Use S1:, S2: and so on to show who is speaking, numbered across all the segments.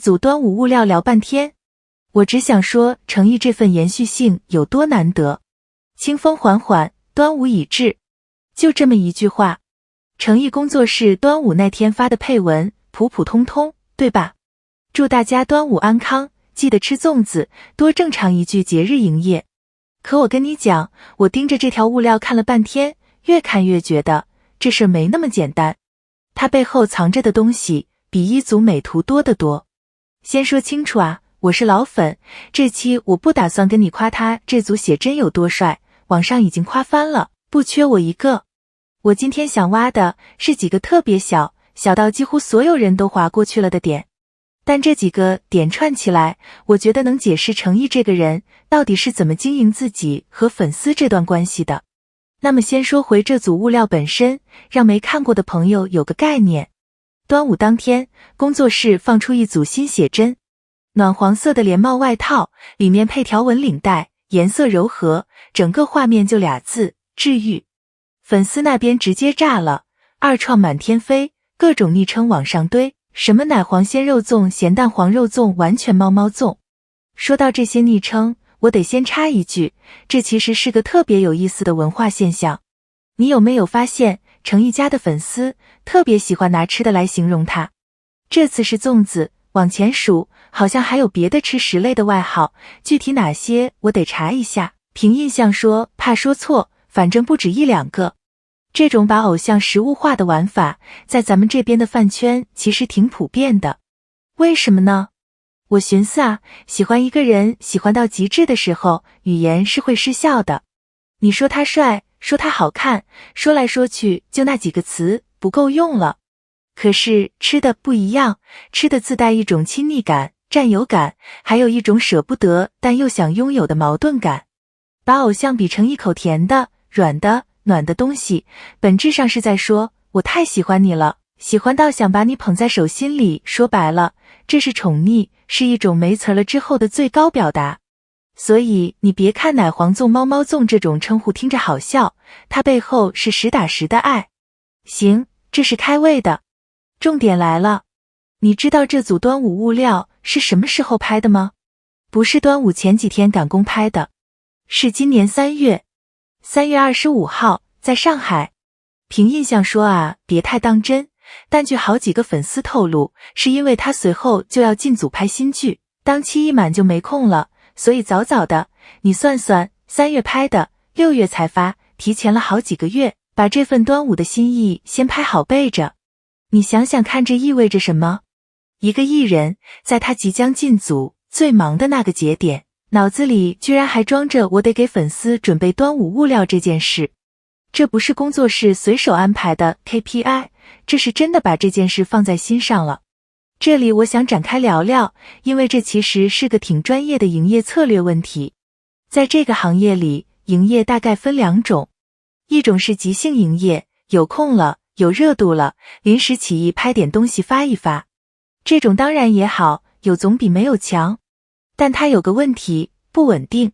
S1: 组端午物料聊半天，我只想说诚意这份延续性有多难得。清风缓缓，端午已至，就这么一句话。诚意工作室端午那天发的配文，普普通通，对吧？祝大家端午安康，记得吃粽子，多正常一句节日营业。可我跟你讲，我盯着这条物料看了半天，越看越觉得这事没那么简单，它背后藏着的东西比一组美图多得多。先说清楚啊，我是老粉，这期我不打算跟你夸他这组写真有多帅，网上已经夸翻了，不缺我一个。我今天想挖的是几个特别小到几乎所有人都划过去了的点，但这几个点串起来，我觉得能解释诚意这个人到底是怎么经营自己和粉丝这段关系的。那么先说回这组物料本身，让没看过的朋友有个概念。端午当天，工作室放出一组新写真，暖黄色的连帽外套，里面配条纹领带，颜色柔和，整个画面就俩字：治愈。粉丝那边直接炸了，二创满天飞，各种昵称往上堆，什么奶黄鲜肉粽、咸蛋黄肉粽、完全猫猫粽。说到这些昵称，我得先插一句，这其实是个特别有意思的文化现象。你有没有发现，诚意家的粉丝特别喜欢拿吃的来形容他？这次是粽子，往前数，好像还有别的吃食类的外号，具体哪些我得查一下。凭印象说，怕说错，反正不止一两个。这种把偶像食物化的玩法，在咱们这边的饭圈其实挺普遍的。为什么呢？我寻思啊，喜欢一个人喜欢到极致的时候，语言是会失效的。你说他帅，说他好看，说来说去就那几个词，不够用了。可是吃的不一样，吃的自带一种亲昵感、占有感，还有一种舍不得但又想拥有的矛盾感。把偶像比成一口甜的、软的、暖的东西，本质上是在说，我太喜欢你了，喜欢到想把你捧在手心里，说白了，这是宠溺，是一种没词了之后的最高表达。所以你别看奶黄粽、猫猫粽这种称呼听着好笑，它背后是实打实的爱。行，这是开胃的。重点来了，你知道这组端午物料是什么时候拍的吗？不是端午前几天赶工拍的，是今年3月25号，在上海。凭印象说啊，别太当真，但据好几个粉丝透露，是因为他随后就要进组拍新剧，档期一满就没空了，所以早早的，你算算，3月拍的，6月才发，提前了好几个月，把这份端午的心意先拍好备着。你想想看，这意味着什么？一个艺人在他即将进组最忙的那个节点，脑子里居然还装着我得给粉丝准备端午物料这件事。这不是工作室随手安排的 KPI， 这是真的把这件事放在心上了。这里我想展开聊聊，因为这其实是个挺专业的营业策略问题。在这个行业里，营业大概分2种，一种是即兴营业，有空了，有热度了，临时起意拍点东西发一发。这种当然也好，有总比没有强。但它有个问题，不稳定。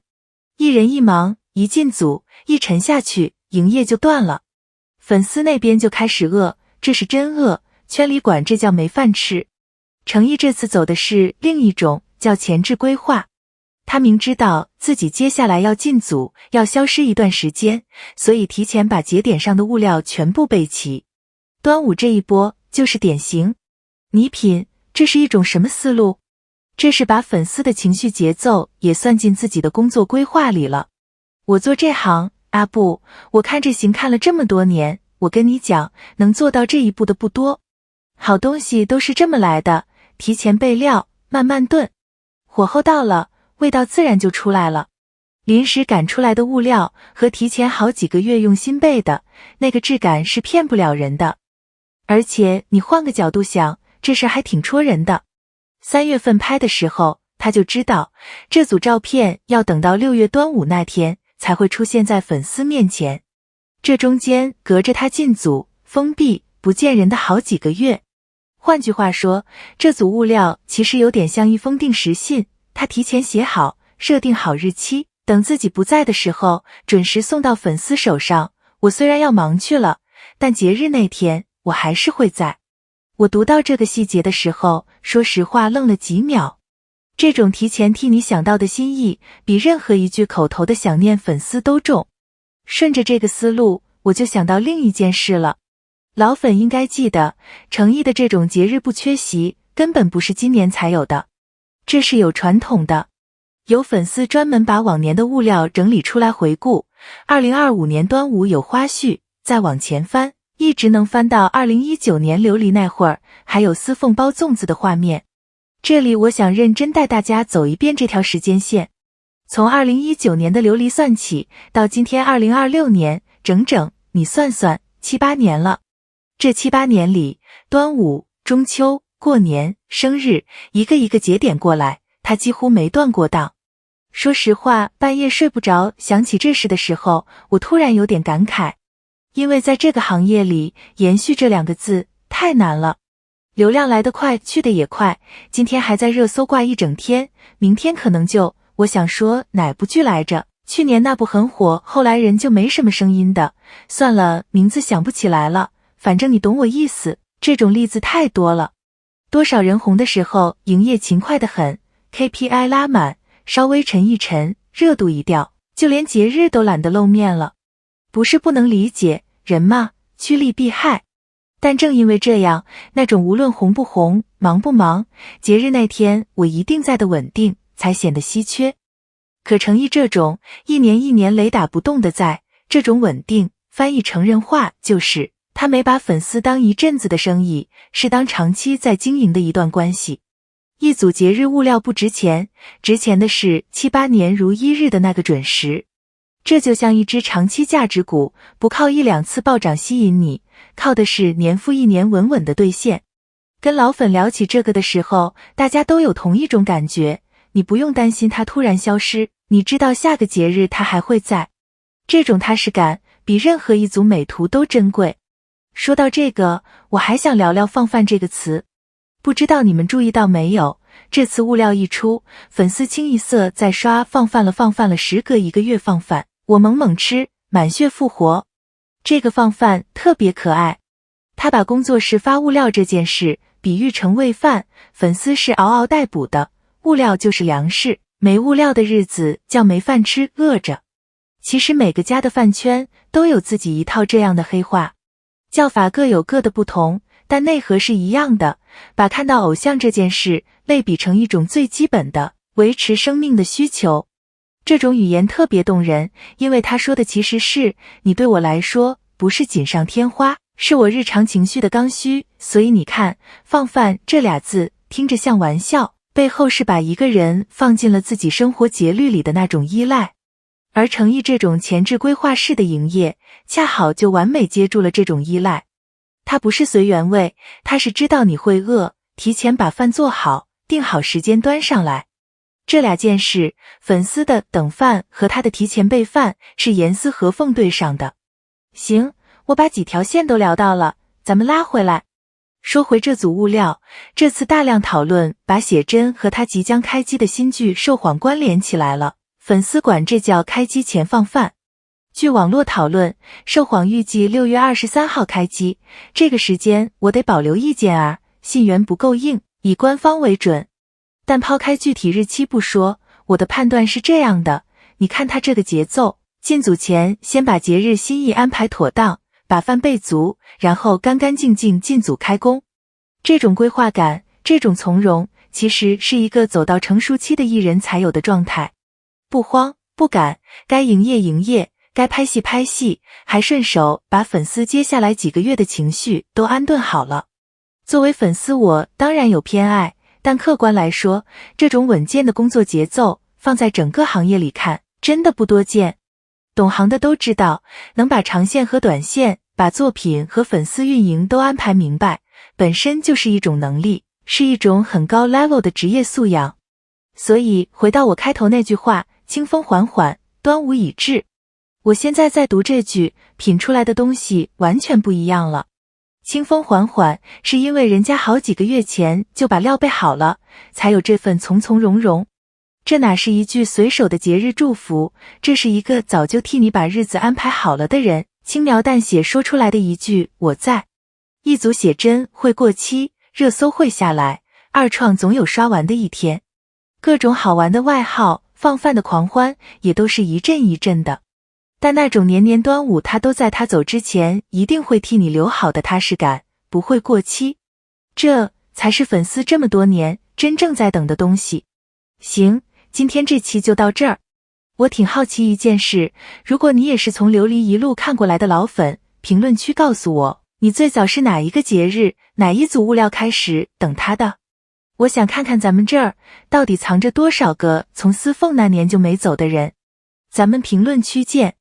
S1: 艺人一忙，一进组，一沉下去，营业就断了。粉丝那边就开始饿，这是真饿，圈里管这叫没饭吃。诚意这次走的是另一种，叫前置规划。他明知道自己接下来要进组，要消失一段时间，所以提前把节点上的物料全部备齐。端午这一波就是典型。你品，这是一种什么思路？这是把粉丝的情绪节奏也算进自己的工作规划里了。我做这行啊不，我看这行看了这么多年，我跟你讲，能做到这一步的不多。好东西都是这么来的，提前备料，慢慢炖，火候到了，味道自然就出来了。临时赶出来的物料和提前好几个月用心备的，那个质感是骗不了人的。而且你换个角度想，这事还挺戳人的。3月份拍的时候，他就知道这组照片要等到6月端午那天才会出现在粉丝面前。这中间隔着他进组、封闭、不见人的好几个月。换句话说，这组物料其实有点像一封定时信，他提前写好，设定好日期，等自己不在的时候，准时送到粉丝手上。我虽然要忙去了，但节日那天我还是会在。我读到这个细节的时候，说实话愣了几秒。这种提前替你想到的心意，比任何一句口头的想念粉丝都重。顺着这个思路，我就想到另一件事了。老粉应该记得，诚意的这种节日不缺席，根本不是今年才有的，这是有传统的。有粉丝专门把往年的物料整理出来回顾，2025年端午有花絮，再往前翻，一直能翻到2019年琉璃那会儿，还有司凤包粽子的画面。这里我想认真带大家走一遍这条时间线，从2019年的琉璃算起，到今天2026年，整整你算算7、8年了。这7、8年里，端午、中秋、过年、生日，一个一个节点过来，它几乎没断过档。说实话，半夜睡不着，想起这事的时候，我突然有点感慨，因为在这个行业里，延续这2个字太难了。流量来得快，去得也快，今天还在热搜挂一整天，明天可能就，我想说哪部剧来着？去年那部很火，后来人就没什么声音的，算了，名字想不起来了，反正你懂我意思，这种例子太多了。多少人红的时候，营业勤快得很， KPI 拉满，稍微沉一沉，热度一掉，就连节日都懒得露面了。不是不能理解，人嘛，趋利避害。但正因为这样，那种无论红不红，忙不忙，节日那天我一定在的稳定，才显得稀缺。可诚意这种一年一年雷打不动的在，这种稳定，翻译成人话就是，他没把粉丝当一阵子的生意，是当长期在经营的一段关系。一组节日物料不值钱，值钱的是7、8年如一日的那个准时。这就像一只长期价值股，不靠1、2次暴涨吸引你，靠的是年复一年稳稳的兑现。跟老粉聊起这个的时候，大家都有同一种感觉，你不用担心它突然消失，你知道下个节日它还会在。这种踏实感，比任何一组美图都珍贵。说到这个，我还想聊聊放饭这个词。不知道你们注意到没有，这次物料一出，粉丝清一色在刷放饭了，时隔1个月放饭，我猛猛吃，满血复活。这个放饭特别可爱，他把工作室发物料这件事比喻成喂饭，粉丝是嗷嗷待哺的，物料就是粮食，没物料的日子叫没饭吃，饿着。其实每个家的饭圈都有自己一套这样的黑话，叫法各有各的不同，但内核是一样的，把看到偶像这件事类比成一种最基本的维持生命的需求。这种语言特别动人，因为他说的其实是，你对我来说不是锦上添花，是我日常情绪的刚需。所以你看，放饭这俩字听着像玩笑，背后是把一个人放进了自己生活节律里的那种依赖。而诚意这种前置规划式的营业，恰好就完美接住了这种依赖。他不是随缘喂，他是知道你会饿，提前把饭做好，定好时间端上来。这两件事，粉丝的等饭和他的提前备饭是严丝合缝对上的。行，我把几条线都聊到了，咱们拉回来。说回这组物料，这次大量讨论把写真和他即将开机的新剧《受谎》关联起来了，粉丝管这叫开机前放饭。据网络讨论，《受谎》预计6月23号开机，这个时间我得保留意见啊，信源不够硬，以官方为准。但抛开具体日期不说，我的判断是这样的，你看他这个节奏，进组前先把节日心意安排妥当，把饭备足，然后干干净净进组开工。这种规划感，这种从容，其实是一个走到成熟期的艺人才有的状态。不慌不赶，该营业营业，该拍戏拍戏，还顺手把粉丝接下来几个月的情绪都安顿好了。作为粉丝，我当然有偏爱，但客观来说，这种稳健的工作节奏放在整个行业里看，真的不多见。懂行的都知道，能把长线和短线，把作品和粉丝运营都安排明白，本身就是一种能力，是一种很高 level 的职业素养。所以回到我开头那句话，清风缓缓，端午已至。我现在在读这句，品出来的东西完全不一样了。清风缓缓，是因为人家好几个月前就把料备好了，才有这份从从容容。这哪是一句随手的节日祝福，这是一个早就替你把日子安排好了的人，轻描淡写说出来的一句我在。一组写真会过期，热搜会下来，二创总有刷完的一天，各种好玩的外号，放饭的狂欢也都是一阵一阵的。但那种年年端午他都在他走之前一定会替你留好的踏实感，不会过期，这才是粉丝这么多年真正在等的东西。行，今天这期就到这儿。我挺好奇一件事，如果你也是从琉璃一路看过来的老粉，评论区告诉我，你最早是哪一个节日，哪一组物料开始等他的？我想看看咱们这儿到底藏着多少个从司凤那年就没走的人。咱们评论区见。